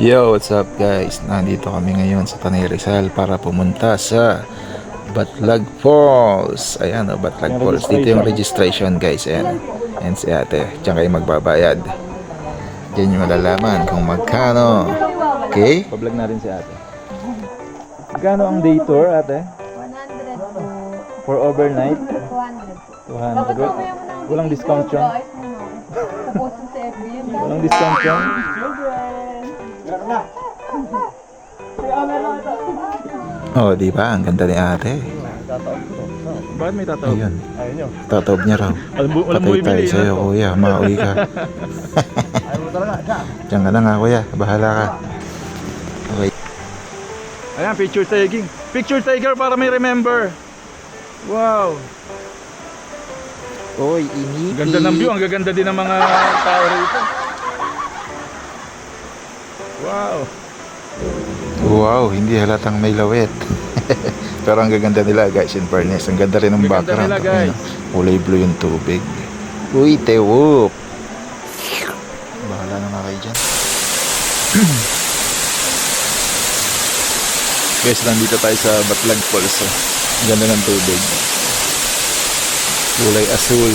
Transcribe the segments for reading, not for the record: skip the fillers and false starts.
Yo, what's up guys? Nandito kami ngayon sa Tanay Rizal para pumunta sa Batlag Falls. Ayan o, Batlag Falls. Dito yung registration guys. Ayan. Ayan si ate. Diyan kayo magbabayad. Diyan yung malalaman kung magkano. Okay? Pablog na rin si ate. Magkano ang day tour ate? 100 po. For overnight? 200 po. 200. Walang discount yun? Puposto sa FB yun. Walang discount yun? Oh, di ba? Ang ganda ni ate. Bakit may tataob? Ayun. Ayaw nyo. Tataob niya raw. Patay tayo sa'yo, kuya. Mauwi ka. Diyan ka na nga, kuya. Bahala ka. Okay. Ayan, picture taking. Picture taker para may remember. Wow. Oy, initi. Ganda ng view. Ang gaganda din ng mga tao rito. Wow. Wow, hindi halatang may lawet. Pero ang gaganda nila guys, in fairness. Ang ganda rin ng Gaganda background. nila, guys. Ayun, kulay blue yung tubig. Uy, tewoop. Bahala na nga kayo dyan. Guys, nandito tayo sa Batlag Falls. Oh. Ang ganda ng tubig. Kulay asul.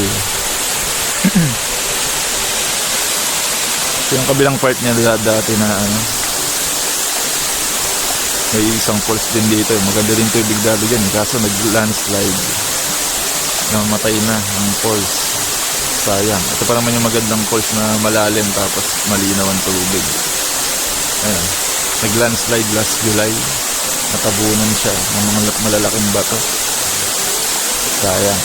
So, yung kabilang part niya dati na ano, may isang falls din dito. Maganda din tubig dati dyan. Kaso nag-landslide. Namatay na ang falls. Sayang. Ito pa naman yung magandang falls na malalim tapos malinaw ang tubig. Ayan. Nag-landslide last July. Natabunan siya ng mga malalaking bato. Sayang.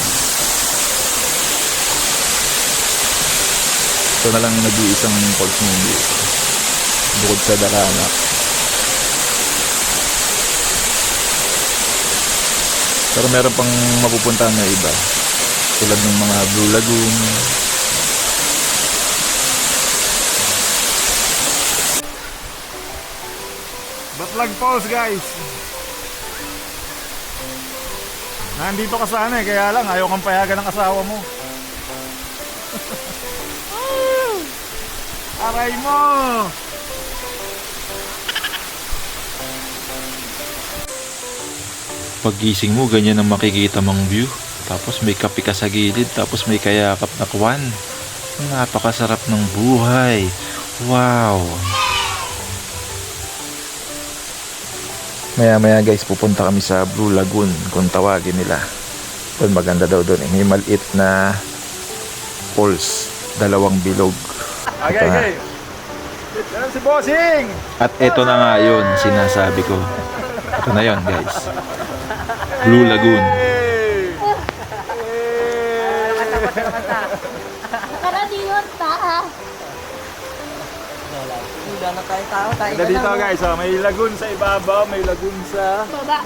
Ito na lang nag-iisang falls mo dito. Bukod sa Daranak. Pero meron pang mapupuntahan na iba. Tulad ng mga Blue Lagoon. Batlag Falls, guys. Nandito ka sana kaya lang ayaw kang payagan ng asawa mo. Aray mo! Paggising mo, ganyan ang makikita mong view. Tapos may kape ka sa gilid. Tapos may kayakap na kwan. Napakasarap ng buhay. Wow! Maya guys, pupunta kami sa Blue Lagoon kung tawagin nila. Doon maganda daw doon. May maliit na falls. 2 bilog. Okay, okay. Yan si Bossing! At eto na nga yun, sinasabi ko. Ito na yun guys. Blue Lagoon. Karadiyot ta. Ganda dito guys, oh. May lagoon sa ibabaw, may lagoon sa Baba.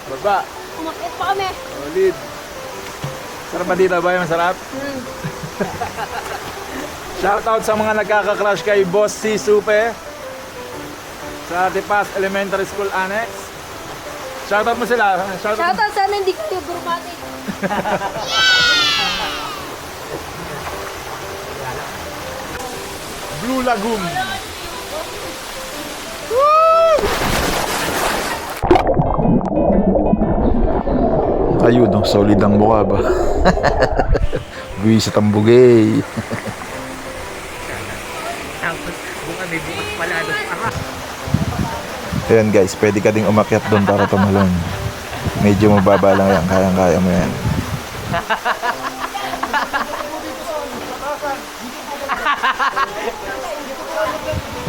baba. Umakit pa kami. Solid. Sarap ba dito ba? Masarap? Shoutout sa mga nagkaka-crush kay Boss C. Supe sa Tipas Elementary School Annex. Shoutout mo sila. Shoutout sana hindi kayo grumatic. Blue Lagoon. Ayun, no, solid ang mukha ba? Buwi sa tambugay. Tapos bukas may bukas pala doon. Ayan guys, pwede ka ding umakyat doon para tumalon. Medyo mababa lang yan, kayang-kaya mo yan.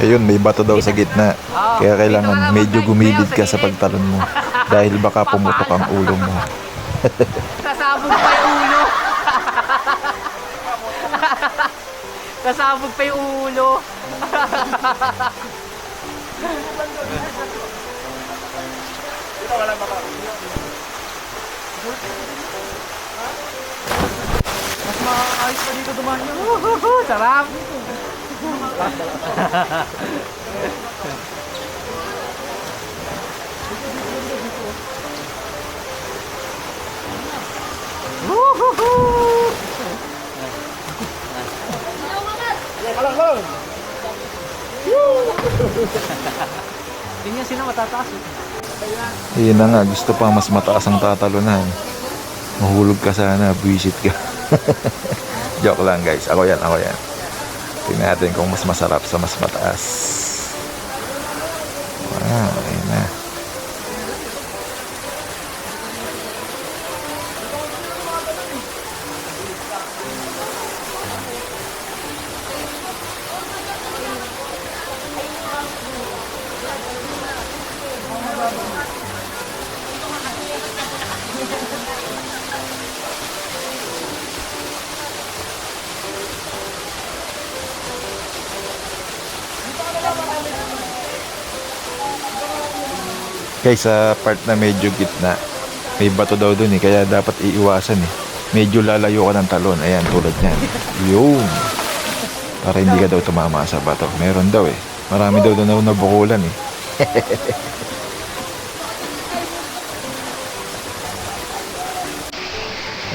Ayun, may bato daw sa gitna. Kaya kailangan medyo gumilid ka sa pagtalon mo. Dahil baka pumutok ang ulo mo. Sasabog pa yung ulo. Sasabog pa yung ulo. Mas maayos pa dito dumaan yun. Sarap. Kalang lang! Ganyan sila matataas eh. Yun na nga, gusto pa mas mataas ang tatalunan. Mahulog ka sana, buwisit ka. Joke lang guys, ako yan. Tingnan natin kung mas masarap sa mas mataas. Wow, ayun na. Guys, sa part na medyo gitna, may bato daw dun eh, kaya dapat iiwasan eh. Medyo lalayo ka ng talon, ayan, tulad niyan. Yun. Para hindi ka daw tumama sa bato. Meron daw eh. Marami daw doon na nabukulan eh.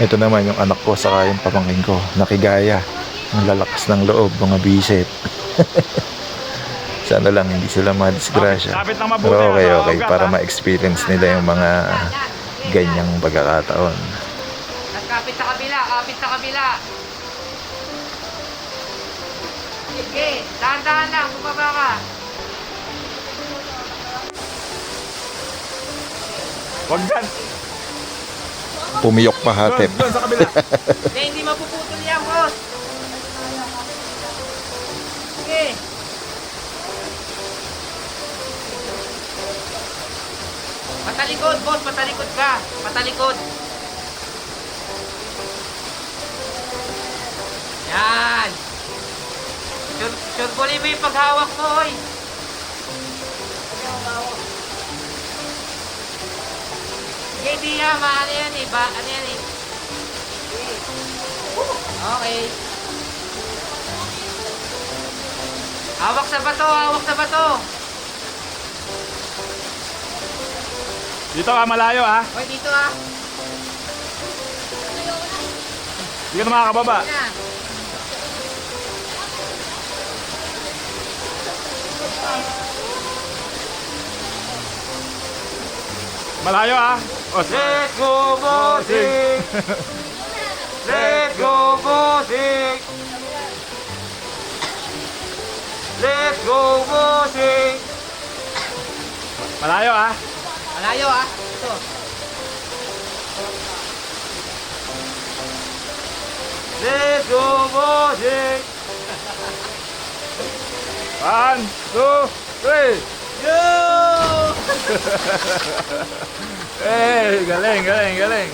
Ito naman yung anak ko saka yung pamangkin ko. Nakigaya. Ang lalakas ng loob, mga bisit. Sana lang hindi sila madisgrasya. Kapit lang mabuti, Pero okay, ugat, para ha? ma-experience nila yung mga ganyang pagkakataon. At kapit sa kabila. Sige, dahan-dahan lang, bumaba ka. Huwag dyan. Pumiyok pa hatip. Doon sa kabila. Hindi mapuputol yan, boss. Sige. Patalikod, boss. Patalikod ka. Patalikod. Yan. Sure mo yung paghawak mo, oy. Sige, di yan. Ano yan eh. Ano yan eh. Okay. Hawak sa bato. Dito ka, malayo ha. Oy, dito ah. Hindi ka na makakababa. Yan. Malayo ha. Let's go, bossing! Let's go, bossing! Let's go, bossing! Malayo ha. Malayo ah. Ito. Let's go, bossing! 1, 2, 3! Yo! Hey, galing. Galing.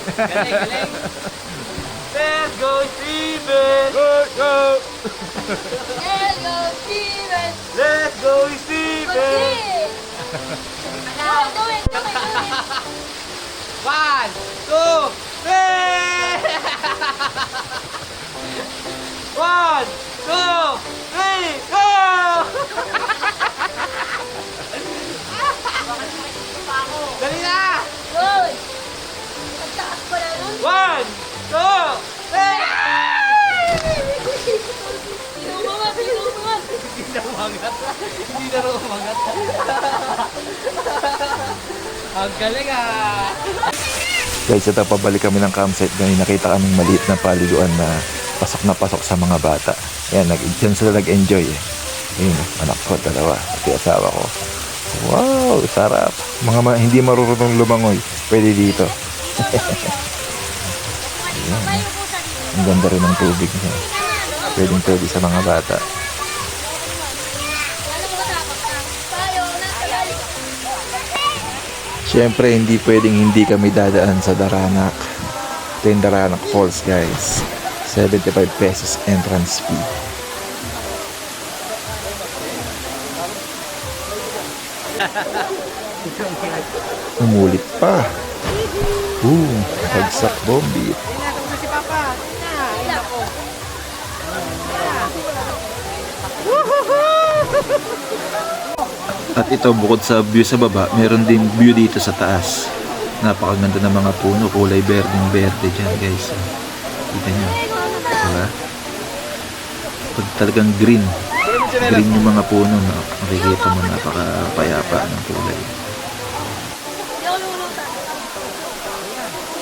Let's go, Steven! Go! Hello, Steven! Let's go, Steven! Do it! 1, 2, 3! 1, 2, 3, go! Dali na! Good! Ang taas pala nun. 1, 2, 3! Sinumungan! Hindi na umangat. Ang galing ah! Guys, ito pabalik kami ng campsite. Ganyan, nakita kaming maliit na paliguan na pasok sa mga bata. Ayan, dyan sila nag-enjoy eh. Ayun, anak ko, dalawa. Pati asawa ko. Wow, sarap. Mga hindi marurunong lumangoy, pwede dito. Ayan. Ang ganda rin ng tubig niya. Pwede sa mga bata. Siyempre, hindi pwedeng hindi kami dadaan sa Daranak. Ito yung Daranak Falls, guys. 75 pesos entrance fee. Umulit pa. Bagsak bombit. Si Papa. At ito, bukod sa view sa baba, meron din view dito sa taas. Napakaganda ng mga puno, kulay berdeng-berde dyan, guys. Kita nyo. Diba? Pag talagang green. Green yung mga puno, no? Makikita mo napakapayapa ng kulay. Hindi ako lulutan.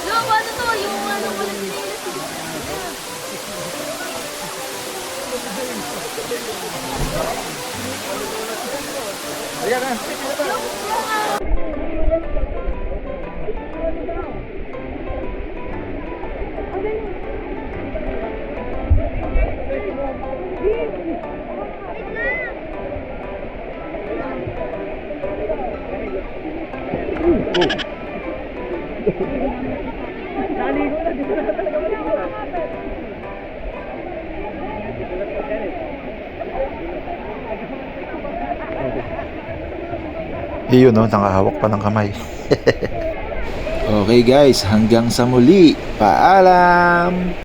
Lo, paano to? Yung ano ko lang sinilas. Ayan na. Iyon, no? Nakahawak pa ng kamay. Okay guys, hanggang sa muli. Paalam!